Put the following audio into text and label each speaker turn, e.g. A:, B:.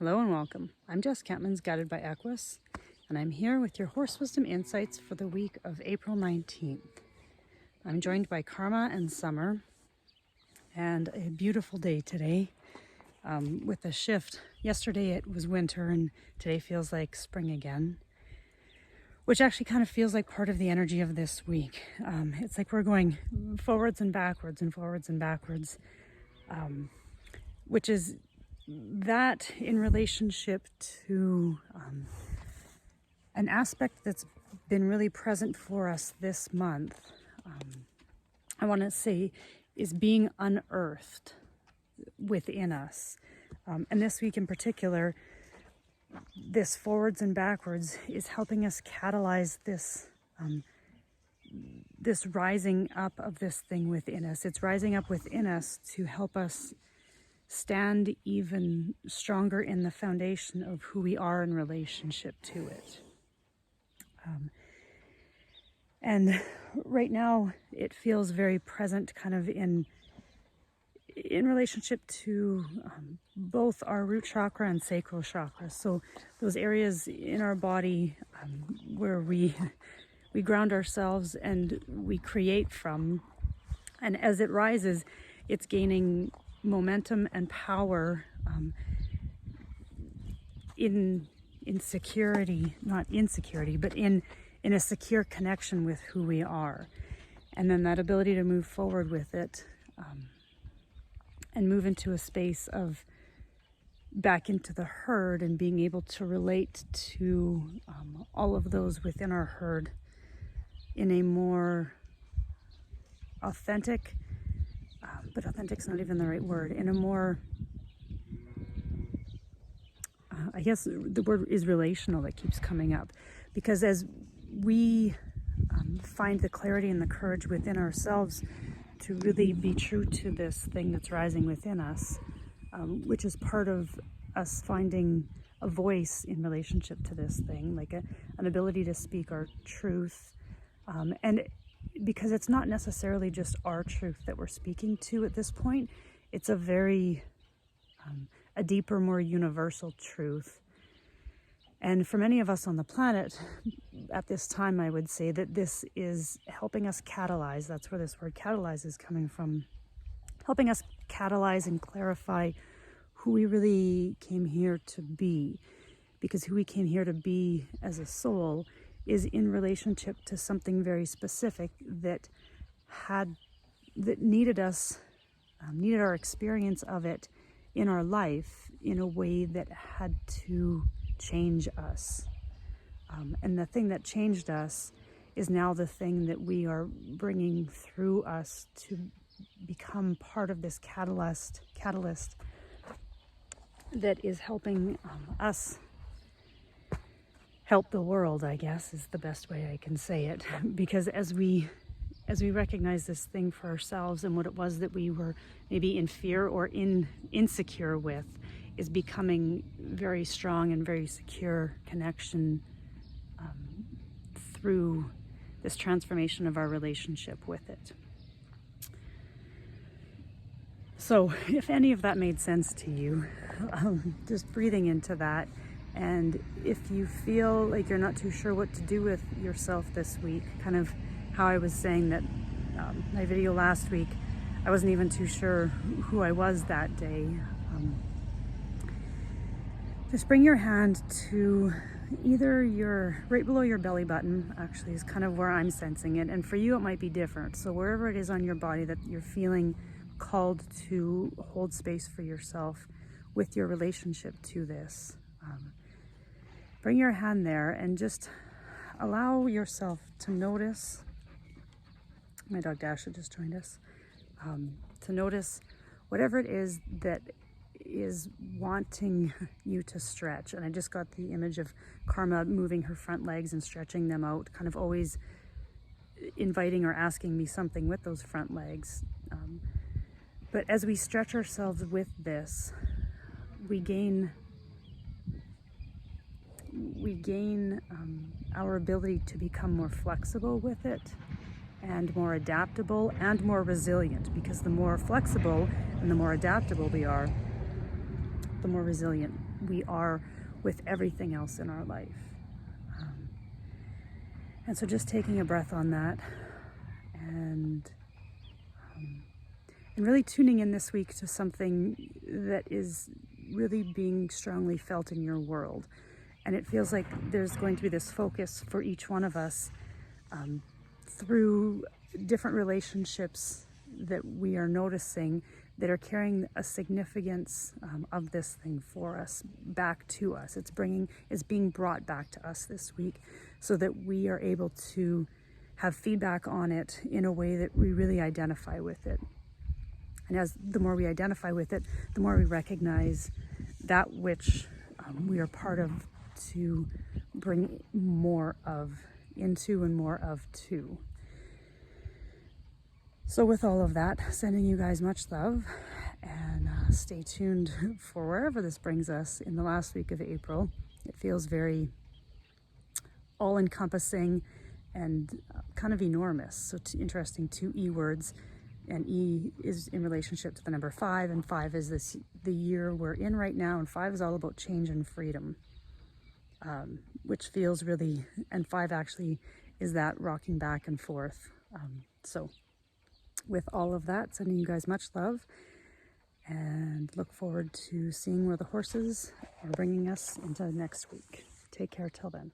A: Hello and welcome. I'm Jess Campmans, guided by Equus, and I'm here with your Horse Wisdom Insights for the week of April 19th. I'm joined by Karma and Summer, and a beautiful day today with a shift. Yesterday it was winter, and today feels like spring again, which actually kind of feels like part of the energy of this week. It's like we're going forwards and backwards and forwards and backwards, which is that in relationship to an aspect that's been really present for us this month, I want to say is being unearthed within us. And this week in particular, this forwards and backwards is helping us catalyze this this rising up of this thing within us. It's rising up within us to help us stand even stronger in the foundation of who we are in relationship to it. And right now it feels very present kind of in relationship to both our root chakra and sacral chakra. So those areas in our body where we ground ourselves and we create from. And as it rises, it's gaining momentum and power in security, not insecurity, but in a secure connection with who we are. And then that ability to move forward with it and move into a space of back into the herd and being able to relate to all of those within our herd in a more authentic, but authentic's not even the right word, in a more, I guess the word is relational that keeps coming up. Because as we find the clarity and the courage within ourselves to really be true to this thing that's rising within us, which is part of us finding a voice in relationship to this thing, like an ability to speak our truth. And because it's not necessarily just our truth that we're speaking to at this point, it's a very, a deeper, more universal truth. And for many of us on the planet, at this time, I would say that this is helping us catalyze. That's where this word catalyze is coming from. Helping us catalyze and clarify who we really came here to be. Because who we came here to be as a soul is in relationship to something very specific that needed us, needed our experience of it in our life in a way that had to change us. And the thing that changed us is now the thing that we are bringing through us to become part of this catalyst that is helping us help the world, I guess, is the best way I can say it. Because as we recognize this thing for ourselves and what it was that we were maybe in fear or insecure with, is becoming very strong and very secure connection through this transformation of our relationship with it. So if any of that made sense to you, just breathing into that. And if you feel like you're not too sure what to do with yourself this week, kind of how I was saying that my video last week, I wasn't even too sure who I was that day. Just bring your hand to either right below your belly button, actually is kind of where I'm sensing it. And for you, it might be different. So wherever it is on your body that you're feeling called to hold space for yourself with your relationship to this. Bring your hand there and just allow yourself to notice. My dog Dasha just joined us. To notice whatever it is that is wanting you to stretch. And I just got the image of Karma moving her front legs and stretching them out, kind of always inviting or asking me something with those front legs. But as we stretch ourselves with this, we gain our ability to become more flexible with it and more adaptable and more resilient, because the more flexible and the more adaptable we are, the more resilient we are with everything else in our life. And so just taking a breath on that, and really tuning in this week to something that is really being strongly felt in your world. And it feels like there's going to be this focus for each one of us through different relationships that we are noticing that are carrying a significance of this thing for us, back to us. It's being brought back to us this week, so that we are able to have feedback on it in a way that we really identify with it. And as the more we identify with it, the more we recognize that which we are part of, to bring more of into and more of to. So with all of that, sending you guys much love, and stay tuned for wherever this brings us in the last week of April. It feels very all-encompassing and kind of enormous. So interesting, 2 E words, and E is in relationship to the number 5, and 5 is the year we're in right now, and 5 is all about change and freedom, which feels really, and 5 actually is that rocking back and forth. So with all of that, sending you guys much love, and look forward to seeing where the horses are bringing us into next week. Take care till then.